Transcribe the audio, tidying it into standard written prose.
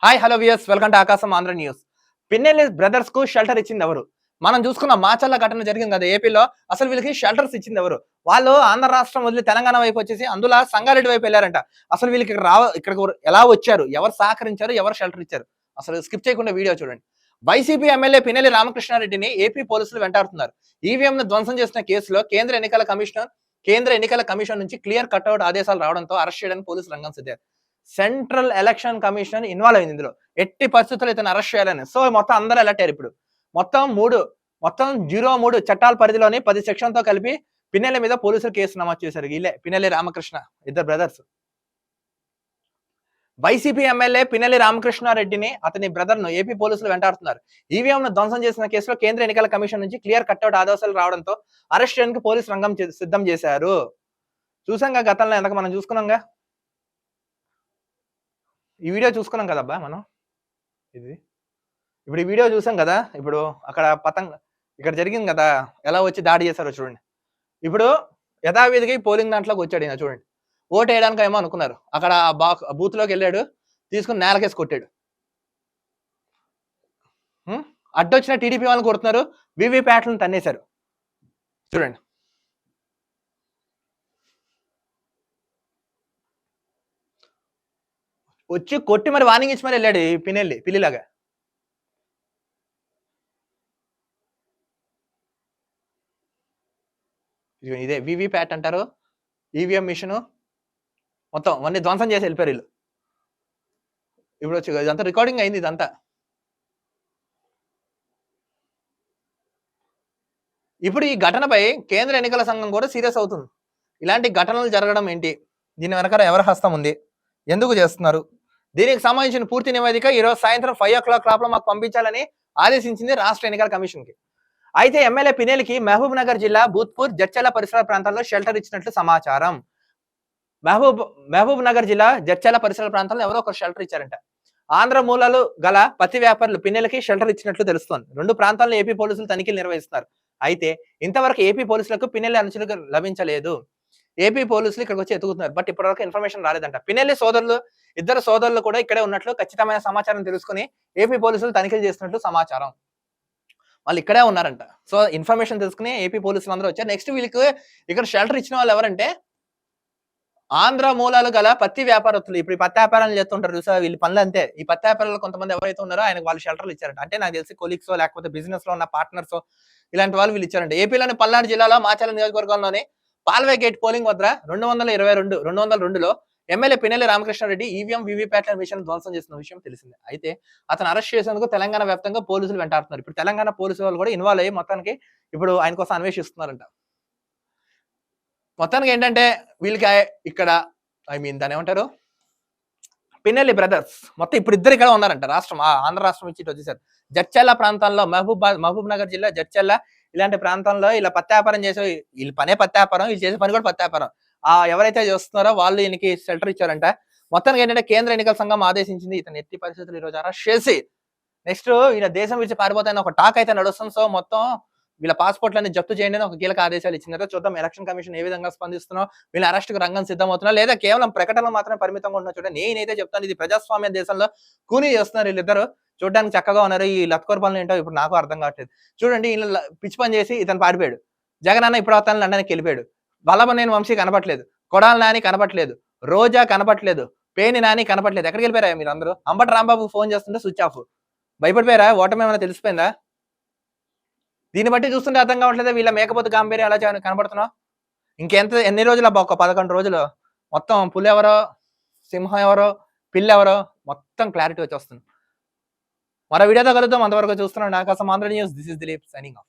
Hi hello viewers, welcome to ఆకాశం Andhra news. Pinnelli brothers కు shelter ఇచ్చింది ఎవరు? మనం చూసుకున్న మాచర్ల ఘటన జరిగింది కదా ఏపీలో. అసలు వీళ్ళకి షెల్టర్స్ ఇచ్చింది ఎవరు? వాళ్ళు ఆంధ్ర రాష్ట్రం వదిలి తెలంగాణ వైపు వచ్చేసి అందులో సంగారెడ్డి వైపు వెళ్ళారంట. అసలు వీళ్ళకి ఇక్కడికి ఎలా వచ్చారు? ఎవరు సహకరించారు? ఎవరు షెల్టర్ ఇచ్చారు? అసలు స్కిప్ చేయకుండా వీడియో చూడండి. వైసీపీ ఎమ్మెల్యే పిన్నెల్లి రామకృష్ణారెడ్డిని ఏపీ పోలీసులు వెంటాడుతున్నారు. ఈవీఎంను ధ్వంసం చేసిన కేసులో కేంద్ర ఎన్నికల కమిషన్ నుంచి క్లియర్ కట్అవుట్ ఆదేశాలు రావడంతో అరెస్ట్ చేయడానికి పోలీసులు రంగం సిద్ధారు. సెంట్రల్ ఎలక్షన్ కమిషన్ ఇన్వాల్వ్ అయింది ఇందులో. ఎట్టి పరిస్థితుల్లో ఇతను అరెస్ట్ చేయాలని. సో మొత్తం అందరూ అలర్ట్ అయ్యారు ఇప్పుడు. మొత్తం 03 చట్టాల పరిధిలోని 10 సెక్షన్తో కలిపి పిన్నెల్లి మీద పోలీసులు కేసు నమోదు చేశారు. వీళ్ళే పిన్నెల్లి రామకృష్ణ, ఇద్దరు బ్రదర్స్. వైసీపీ ఎమ్మెల్యే పిన్నెల్లి రామకృష్ణారెడ్డిని అతని బ్రదర్ ను ఏపీ పోలీసులు వెంటాడుతున్నారు. ఈవీఎం ను ధ్వంసం చేసిన కేసులో కేంద్ర ఎన్నికల కమిషన్ నుంచి క్లియర్ కట్అవుట్ ఆదేశాలు రావడంతో అరెస్ట్ చేయడానికి పోలీసు రంగం సిద్ధం చేశారు. చూసాంగా గతంలో ఎంతకు మనం చూసుకున్నాంగా. ఈ వీడియో చూసుకున్నాం కదబ్బా మనం. ఇప్పుడు ఈ వీడియో చూసాం కదా. ఇప్పుడు అక్కడ ఇక్కడ జరిగింది కదా, ఎలా వచ్చి దాడి చేశారో చూడండి. ఇప్పుడు యథావిధిగా పోలింగ్ దాంట్లోకి వచ్చాడు ఈయన చూడండి. ఓటు వేయడానికి ఏమో అనుకున్నారు. అక్కడ బూత్ లోకి వెళ్ళాడు, తీసుకుని నేలకేసి కొట్టాడు. అడ్డొచ్చిన టీడీపీ వాళ్ళని కొడుతున్నారు, వీవీప్యాట్లను తన్నేశారు చూడండి. వచ్చి కొట్టి మరి వార్నింగ్ ఇచ్చి మరి వెళ్ళాడు ఈ పిల్లిలాగా. ఇదే వీవీప్యాట్ అంటారు, ఈవీఎం మిషన్. మొత్తం అన్ని ధ్వంసం చేసి వెళ్ళిపోయారు వీళ్ళు. ఇప్పుడు వచ్చి ఇదంతా రికార్డింగ్ అయింది ఇదంతా. ఇప్పుడు ఈ ఘటనపై కేంద్ర ఎన్నికల సంఘం కూడా సీరియస్ అవుతుంది. ఇలాంటి ఘటనలు జరగడం ఏంటి? దీని వెనకాల ఎవరి హస్తం ఉంది? ఎందుకు చేస్తున్నారు? దీనికి సంబంధించిన పూర్తి నివేదిక ఈరోజు సాయంత్రం 5 o'clock లోపల మాకు పంపించాలని ఆదేశించింది రాష్ట్ర ఎన్నికల కమిషన్ కి. అయితే ఎమ్మెల్యే పిన్నెల్లికి మహబూబ్ నగర్ జిల్లా భూత్పూర్, జడ్చర్ల పరిసర ప్రాంతాల్లో షెల్టర్ ఇచ్చినట్లు సమాచారం. మహబూబ్ నగర్ జిల్లా జడ్చర్ల పరిసర ప్రాంతాల్లో ఎవరో ఒక షెల్టర్ ఇచ్చారంట. ఆంధ్ర మూలాలు గల పత్తి వ్యాపారులు పిన్నెల్లికి షెల్టర్ ఇచ్చినట్లు తెలుస్తోంది. 2 ప్రాంతాల్లో ఏపీ పోలీసులు తనిఖీలు నిర్వహిస్తున్నారు. అయితే ఇంతవరకు ఏపీ పోలీసులకు పిన్నెల్లి అనుచరులకు లభించలేదు. ఏపీ పోలీసులు ఇక్కడికి వచ్చి ఎత్తుకుతున్నారు. బట్ ఇప్పటివరకు ఇన్ఫర్మేషన్ రాలేదంట. పిన్నెల్లి ఇద్దరు సోదరులు కూడా ఇక్కడే ఉన్నట్లు ఖచ్చితమైన సమాచారం తెలుసుకుని ఏపీ పోలీసులు తనిఖీలు చేస్తున్నట్లు సమాచారం. వాళ్ళు ఇక్కడే ఉన్నారంట. సో ఇన్ఫర్మేషన్ తెలుసుకుని ఏపీ పోలీసులు అందరూ వచ్చారు. నెక్స్ట్ వీళ్ళకి ఇక్కడ షెల్టర్ ఇచ్చిన వాళ్ళు ఎవరంటే ఆంధ్ర మూలాలు గల పత్తి వ్యాపారస్తులు. ఇప్పుడు ఈ పత్తి వ్యాపారాలు చేస్తుంటారు చూసా, వీళ్ళ పనులు అంతే. ఈ పత్తి వ్యాపారాలు కొంతమంది ఎవరైతే ఉన్నారో ఆయనకు వాళ్ళు షెల్టర్లు ఇచ్చారంట. అంటే నాకు తెలిసి కొలీగ్స్ లేకపోతే బిజినెస్ లో ఉన్న పార్ట్నర్స్ ఇలాంటి వాళ్ళు వీళ్ళు ఇచ్చారంట. ఏపీలోని పల్నాడు జిల్లాలో మాచర్ల నియోజకవర్గంలోని పాల్వే గేట్ పోలింగ్ వద్ద 202లో ఎమ్మెల్యే పిన్నెల్లి రామకృష్ణారెడ్డి ఈవీఎం వీవీప్యాట్ల విషయం ధ్వంసం చేసిన విషయం తెలిసిందే. అయితే అతను అరెస్ట్ చేసేందుకు తెలంగాణ వ్యాప్తంగా పోలీసులు వెంటాడుతున్నారు. ఇప్పుడు తెలంగాణ పోలీసు వాళ్ళు కూడా ఇన్వాల్వ్ అయ్యి మొత్తానికి ఇప్పుడు ఆయన కోసం అన్వేషిస్తున్నారంట. మొత్తానికి ఏంటంటే వీళ్ళకి ఇక్కడ దాని ఏమంటారు, పిన్నెల్లి బ్రదర్స్ మొత్తం ఇప్పుడు ఇద్దరు ఇక్కడ ఉన్నారంట. ఆంధ్ర రాష్ట్రం ఇచ్చి వచ్చేసారు. జడ్చర్ల ప్రాంతాల్లో మహబూబ్ నగర్ జిల్లా జడ్చర్ల ఇలాంటి ప్రాంతాల్లో ఇలా పత్తి వ్యాపారం చేసే వీళ్ళు పనే పత్తి వ్యాపారం, వీళ్ళు చేసే పని కూడా పత్తి వ్యాపారం. ఎవరైతే చేస్తున్నారో వాళ్ళు ఈయనకి షెల్టర్ ఇచ్చారంట. మొత్తానికి ఏంటంటే కేంద్ర ఎన్నికల సంఘం ఆదేశించింది ఇతను ఎట్టి పరిస్థితులు ఈ రోజు అరెస్ట్ చేసి నెక్స్ట్ ఈయన దేశం విడిచి పారిపోతాయని ఒక టాక్ అయితే నడుస్తుంది. సో మొత్తం వీళ్ళ పాస్పోర్ట్లన్నీ జప్తు చేయండి అని ఒక కీలక ఆదేశాలు ఇచ్చిందో చూద్దాం. ఎలక్షన్ కమిషన్ ఏ విధంగా స్పందిస్తున్నా, వీళ్ళ అరెస్ట్ కు రంగం సిద్ధమవుతున్నా లేదా కేవలం ప్రకటనలు మాత్రమే పరిమితంగా ఉంటున్నా చూడండి. నేనైతే చెప్తాను, ఇది ప్రజాస్వామ్య దేశంలో కూనీ చేస్తున్నారు వీళ్ళిద్దరు. చూడడానికి చక్కగా ఉన్నారు. ఈ లత్కోర్ పనులు ఏంటో ఇప్పుడు నాకు అర్థం కావట్లేదు. చూడండి, వీళ్ళ పిచ్చి పని చేసి ఇతను పారిపోయాడు. జగన్ అన్న ఇప్పుడు అతను లండన్కి వెళ్ళిపోయాడు. వల్లభనేని వంశీ కనపట్లేదు, కొడాల నాని కనపట్లేదు, రోజా కనపట్లేదు, పేని నాని కనపట్లేదు. ఎక్కడికి వెళ్ళిపోయారా మీరు అందరూ? అంబటి రాంబాబు ఫోన్ చేస్తుంటే స్విచ్ ఆఫ్. భయపడిపోయారా? ఓటమి ఏమైనా తెలిసిపోయిందా? దీన్ని బట్టి చూస్తుంటే అర్థం కావట్లేదు వీళ్ళ మేకపోతే గాంభీర్యం అలా కనబడుతున్నావు. ఎన్ని రోజులు అబ్బా? ఒక 11 రోజులు మొత్తం పులి ఎవరో, సింహం ఎవరో, పిల్లి ఎవరో మొత్తం క్లారిటీ వచ్చేస్తుంది. మరో వీడియోతో కలుద్దాం. అంతవరకు చూస్తున్నాను ఆకాశం Andhra news. This is Dilip signing off.